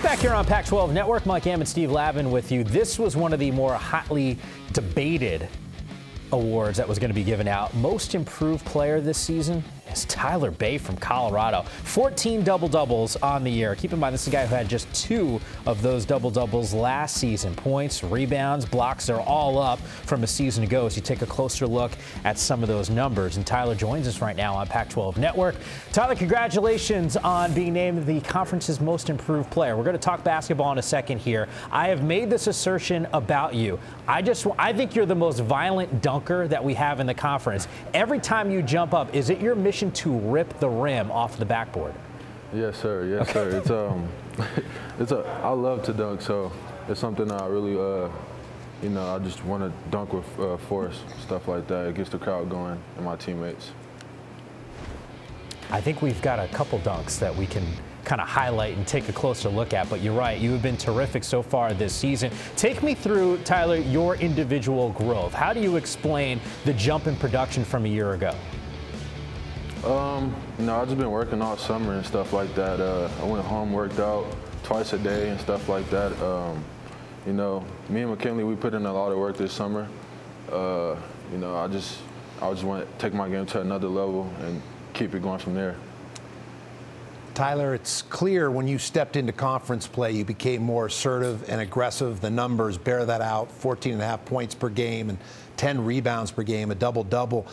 Back here on Pac-12 Network, Mike Am and Steve Lavin with you. This was one of the more hotly debated awards that was going to be given out. Most improved player this season is Tyler Bey from Colorado. 14 double-doubles on the year. Keep in mind, this is a guy who had just 2 of those double-doubles last season. Points, rebounds, blocks, they're all up from a season ago as you take a closer look at some of those numbers. And Tyler joins us right now on Pac-12 Network. Tyler, congratulations on being named the conference's most improved player. We're going to talk basketball in a second here. I have made this assertion about you. I think you're the most violent dunker that we have in the conference. Every time you jump up, is it your mission to rip the rim off the backboard? Yes, sir. Yes, sir. I love to dunk, so it's something I really, I just want to dunk with force, stuff like that. It gets the crowd going and my teammates. I think we've got a couple dunks that we can kind of highlight and take a closer look at, but you're right, you have been terrific so far this season. Take me through, Tyler, your individual growth. How do you explain the jump in production from a year ago? I've just been working all summer and stuff like that. I went home, worked out twice a day and stuff like that. Me and McKinley, we put in a lot of work this summer. I just want to take my game to another level and keep it going from there. Tyler, it's clear when you stepped into conference play, you became more assertive and aggressive. The numbers bear that out, 14.5 points per game and 10 rebounds per game, a double-double.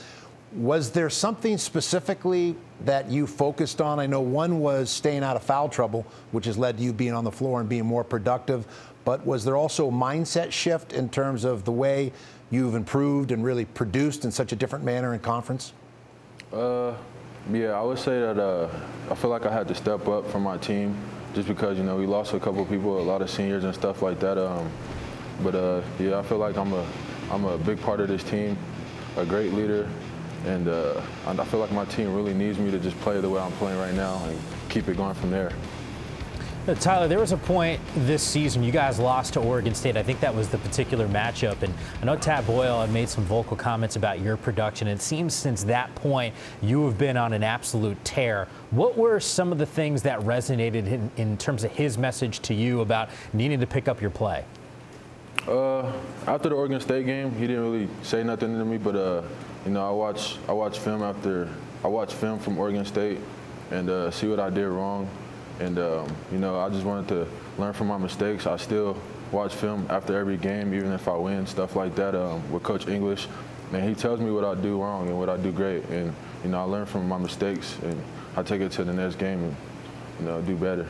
Was there something specifically that you focused on? I know one was staying out of foul trouble, which has led to you being on the floor and being more productive. But was there also a mindset shift in terms of the way you've improved and really produced in such a different manner in conference? Yeah, I would say that I feel like I had to step up for my team just because, we lost a couple of people, a lot of seniors and stuff like that. Yeah, I feel like I'm a big part of this team, a great leader. And I feel like my team really needs me to just play the way I'm playing right now and keep it going from there. Tyler, there was a point this season you guys lost to Oregon State. I think that was the particular matchup. And I know Tad Boyle had made some vocal comments about your production. It seems since that point you have been on an absolute tear. What were some of the things that resonated in terms of his message to you about needing to pick up your play? After the Oregon State game, he didn't really say nothing to me, but I watched film from Oregon State and see what I did wrong. And, I just wanted to learn from my mistakes. I still watch film after every game, even if I win, stuff like that, with Coach English. And he tells me what I do wrong and what I do great. And, I learn from my mistakes, and I take it to the next game and, do better.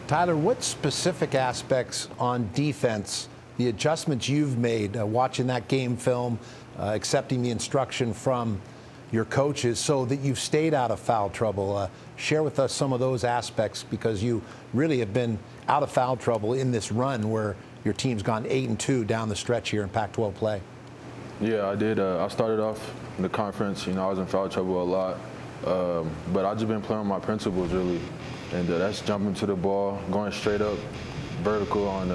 Tyler, what specific aspects on defense, the adjustments you've made, watching that game film, accepting the instruction from your coaches so that you've stayed out of foul trouble? Share with us some of those aspects, because you really have been out of foul trouble in this run where your team's gone 8-2 down the stretch here in Pac-12 play. Yeah, I did. I started off in the conference, I was in foul trouble a lot, but I've just been playing my principles really, and that's jumping to the ball, going straight up, vertical on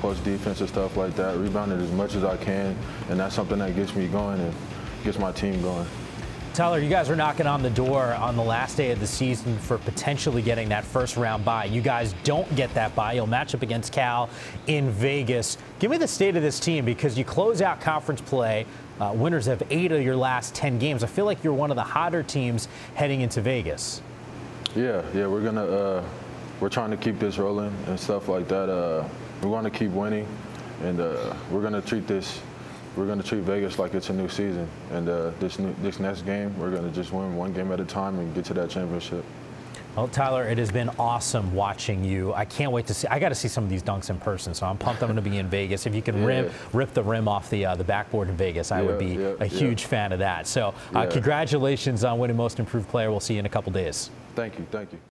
post defense and stuff like that, rebounding as much as I can, and that's something that gets me going and gets my team going. Tyler, you guys are knocking on the door on the last day of the season for potentially getting that first round bye. You guys don't get that bye. You'll match up against Cal in Vegas. Give me the state of this team, because you close out conference play, winners of 8 of your last 10 games. I feel like you're one of the hotter teams heading into Vegas. Yeah, we're trying to keep this rolling and stuff like that. We want to keep winning, and we're going to treat Vegas like it's a new season. And this next game, we're going to just win one game at a time and get to that championship. Well, Tyler, it has been awesome watching you. I can't wait to see. I got to see some of these dunks in person, so I'm pumped I'm going to be in Vegas. If you can rip the rim off the backboard in Vegas, I would be a huge fan of that. So congratulations on winning Most Improved Player. We'll see you in a couple days. Thank you. Thank you.